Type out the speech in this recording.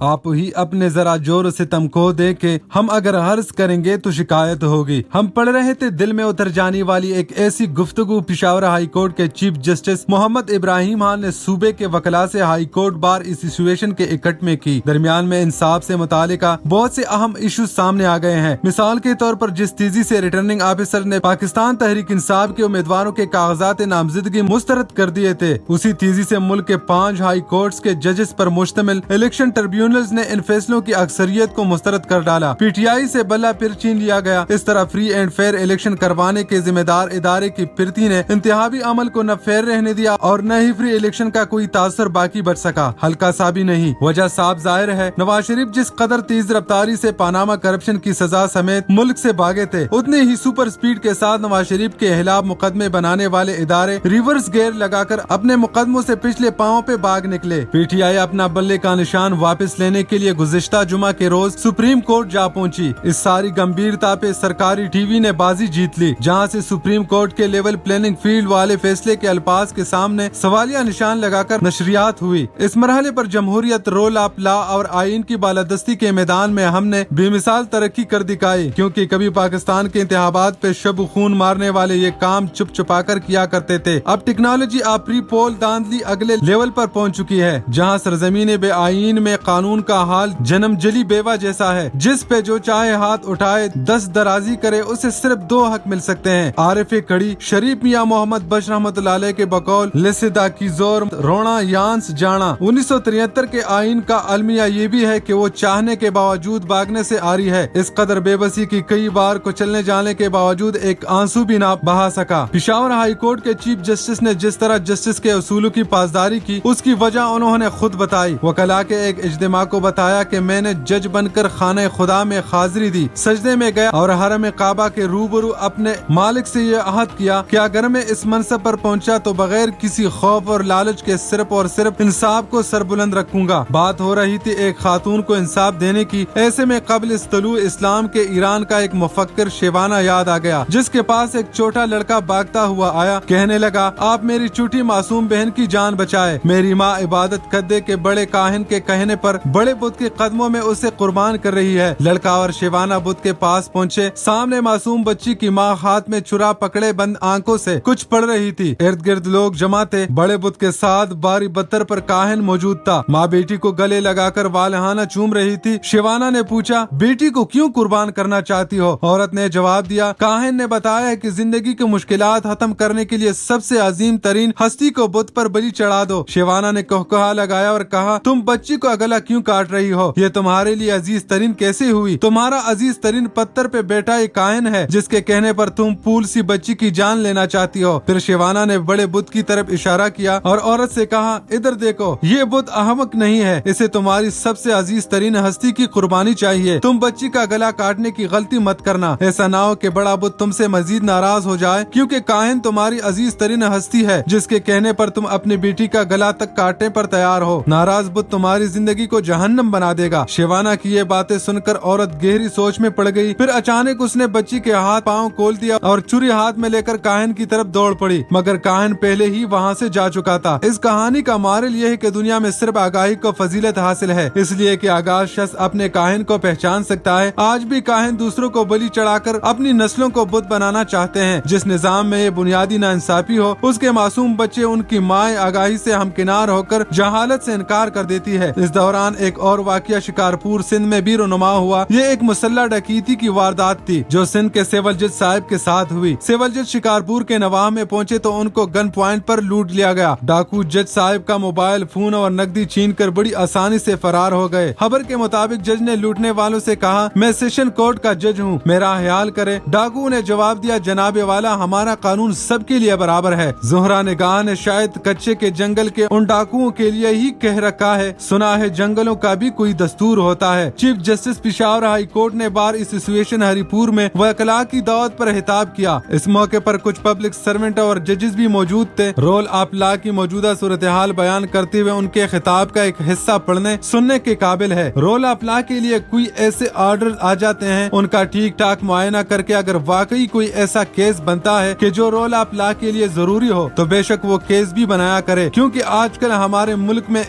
آپ ہی اپنے ذرا جور و ستم کو دیکھے، ہم اگر عرض کریں گے تو شکایت ہوگی۔ ہم پڑھ رہے تھے دل میں اتر جانے والی ایک ایسی گفتگو پشاور ہائی کورٹ کے چیف جسٹس محمد ابراہیم خان نے صوبے کے وکلاء سے ہائی کورٹ بار ایسوسیشن کے اکٹ میں کی۔ درمیان میں انصاف سے متعلقہ بہت سے اہم ایشوز سامنے آ گئے ہیں۔ مثال کے طور پر جس تیزی سے ریٹرننگ آفیسر نے پاکستان تحریک انصاف کے امیدواروں کے کاغذات نامزدگی مسترد کر دیے تھے، اسی تیزی سے ملک کے 5 ہائی کورٹس کے ججز پر مشتمل الیکشن ٹریبیونلز نے ان فیصلوں کی اکثریت کو مسترد کر ڈالا۔ پی ٹی آئی سے بلہ پھر چھین لیا گیا۔ اس طرح فری اینڈ فیئر الیکشن کروانے کے ذمہ دار ادارے کی پھرتی نے انتخابی عمل کو نہ فیئر رہنے دیا اور نہ ہی فری الیکشن کا کوئی تاثر باقی بچ سکا، ہلکا سا بھی نہیں۔ وجہ صاف ظاہر ہے، نواز شریف جس قدر تیز رفتاری سے پاناما کرپشن کی سزا سمیت ملک سے بھاگے تھے، اتنے ہی سپر سپیڈ کے ساتھ نواز شریف کے خلاف مقدمے بنانے والے ادارے ریورس گیئر لگا کر اپنے مقدموں سے پچھلے پاؤں پہ بھاگ نکلے۔ پی ٹی آئی اپنا بلے کا نشان واپس لینے کے لیے گزشتہ جمعہ کے روز سپریم کورٹ جا پہنچی۔ اس ساری گمبھیرتا پہ سرکاری ٹی وی نے بازی جیت لی، جہاں سے سپریم کورٹ کے لیول پلیننگ فیلڈ والے فیصلے کے الفاظ کے سامنے سوالیہ نشان لگا کر نشریات ہوئی۔ اس مرحلے پر جمہوریت، رول آف لا اور آئین کی بالادستی کے میدان میں ہم نے بے مثال ترقی کر دکھائی، کیونکہ کبھی پاکستان کے انتخابات پہ شب خون مارنے والے یہ کام چپ چپا کر کیا کرتے تھے۔ اب ٹیکنالوجی پری پول داندلی اگلے لیول پر پہنچ چکی ہے، جہاں سرزمین بے آئین میں قانون کا حال جنم جلی بیوہ جیسا ہے، جس پہ جو چاہے ہاتھ اٹھائے، دست درازی کرے، اسے صرف 2 حق مل سکتے ہیں: عارف کڑی شریف میاں محمد بشر رحمۃ اللہ علیہ کے بقول لسدہ کی زور رونا یانس جانا۔ 1973 کے آئین کا المیہ یہ بھی ہے کہ وہ چاہنے کے باوجود بھاگنے سے آری ہے۔ اس قدر بے بسی کی کئی بار کچلنے جانے کے باوجود ایک آنسو بھی نہ بہا سکا۔ پشاور ہائی کورٹ کے چیف جسٹس نے جس طرح جسٹس کے اصولوں کی پاسداری کی، اس کی وجہ انہوں نے خود بتائی۔ وکلاء کے ایک اجتماع کو بتایا کہ میں نے جج بن کر خانہ خدا میں حاضری دی، سجدے میں گیا اور حرم کعبہ کے روبرو اپنے مالک سے یہ عہد کیا کہ اگر میں اس منصب پر پہنچا تو بغیر کسی خوف اور لالچ کے صرف اور صرف انصاف کو سربلند رکھوں گا۔ بات ہو رہی تھی ایک خاتون کو انصاف دینے کی، ایسے میں قبل طلوع اسلام کے ایران کا ایک مفکر شیوانہ یاد آ گیا، جس کے پاس ایک چھوٹا لڑکا بھاگتا ہوا آیا، کہنے لگا، آپ میری چھوٹی معصوم بہن کی جان بچائے۔ میری ماں عبادت کدے کے بڑے کاہن کے کہنے پر بڑے بت کے قدموں میں اسے قربان کر رہی ہے۔ لڑکا اور شیوانہ بت کے پاس پہنچے، سامنے معصوم بچی کی ماں ہاتھ میں چھرا پکڑے بند آنکھوں سے کچھ پڑھ رہی تھی۔ ارد گرد لوگ جمع تھے، بڑے بت کے ساتھ باری بتر پر کاہن موجود تھا۔ ماں بیٹی کو گلے لگا کر والہانہ چوم رہی تھی۔ شیوانہ نے پوچھا، بیٹی کو کیوں قربان کرنا چاہتی ہو؟ عورت نے جواب دیا، کاہن نے بتایا کہ زندگی کی مشکلات ختم کرنے کے لیے سب سے عظیم ترین ہستی کو بت پر بلی چڑھا دو۔ شیوانہ نے کوہکوہا لگایا اور کہا، تم بچی کو گلا کیوں کاٹ رہی ہو؟ یہ تمہارے لیے عزیز ترین کیسے ہوئی؟ تمہارا عزیز ترین پتھر پہ بیٹھا ایک کاہن ہے، جس کے کہنے پر تم پھول سی بچی کی جان لینا چاہتی ہو۔ پھر شیوانہ نے بڑے بت کی طرف اشارہ کیا اور عورت سے کہا، ادھر دیکھو، یہ بت احمق نہیں ہے، اسے تمہاری سب سے عزیز ترین ہستی کی قربانی چاہیے۔ تم بچی کا گلا کاٹنے کی غلطی مت کرنا، ایسا نہ ہو کہ بڑا بت تم سے مزید ناراض ہو جائے، کیونکہ کاہن تمہاری عزیز ترین ہستی ہے، جس کے کہنے پر تم اپنی بیٹی کا گلا تک کاٹنے پر تیار ہو۔ ناراض بت تمہاری زندگی کو جہنم بنا دے گا۔ شیوانہ کی یہ باتیں سن کر عورت گہری سوچ میں پڑ گئی۔ پھر اچانک اس نے بچی کے ہاتھ پاؤں کھول دیا اور چھری ہاتھ میں لے کر کاہن کی طرف دوڑ پڑی، مگر کاہن پہلے ہی وہاں سے جا چکا تھا۔ اس کہانی کا مورل یہ ہے کہ دنیا میں صرف آگاہی کو فضیلت حاصل ہے، اس لیے کہ آگاہ شخص اپنے کاہن کو پہچان سکتا ہے۔ آج بھی کاہن دوسروں کو بلی چڑھا کر اپنی نسلوں کو بت بنانا چاہتے ہیں۔ جس نظام میں یہ بنیادی ناانصافی ہو، اس کے معصوم بچے ان کی مائیں آگاہی سے ہمکنار ہو کر جہالت سے انکار کر دیتی ہے۔ اس دوران ایک اور واقعہ شکارپور سندھ میں بھی رونما ہوا۔ یہ ایک مسلح ڈکیتی کی واردات تھی جو سندھ کے سول جج صاحب کے ساتھ ہوئی۔ سول جج شکارپور کے نواح میں پہنچے تو ان کو گن پوائنٹ پر لوٹ لیا گیا۔ ڈاکو جج صاحب کا موبائل فون اور نقدی چھین کر بڑی آسانی سے فرار ہو گئے۔ خبر کے مطابق جج نے لوٹنے والوں سے کہا، میں سیشن کورٹ کا جج ہوں، میرا خیال کرے۔ ڈاکو نے جواب دیا، جناب والا، ہمارا قانون سب کے لیے برابر ہے۔ زہرا نگاہ نے شاید کچے کے جنگل کے ان ڈاکوؤں کے لیے ہی کہہ رکھا ہے، سنا ہے جنگلوں کا بھی کوئی دستور ہوتا ہے۔ Chief justice Peshawar high court نے بار ایسوسیشن ہری پور میں وکلاء کی دعوت پر خطاب کیا۔ اس موقع پر کچھ پبلک سرونٹ اور ججز بھی موجود تھے۔ رول آف لا کی موجودہ صورتحال بیان کرتے ہوئے ان کے خطاب کا ایک حصہ پڑھنے سننے کے قابل ہے۔ رول آف لا کے لیے کوئی ایسے آرڈر آ جاتے ہیں، ان کا ٹھیک ٹھاک معائنہ کر کے اگر واقعی کوئی ایسا کیس بنتا ہے کہ جو رول آف لا کے لیے ضروری ہو تو بے شک وہ کیس بھی بنایا کرے، کیونکہ آج کل ہمارے ملک میں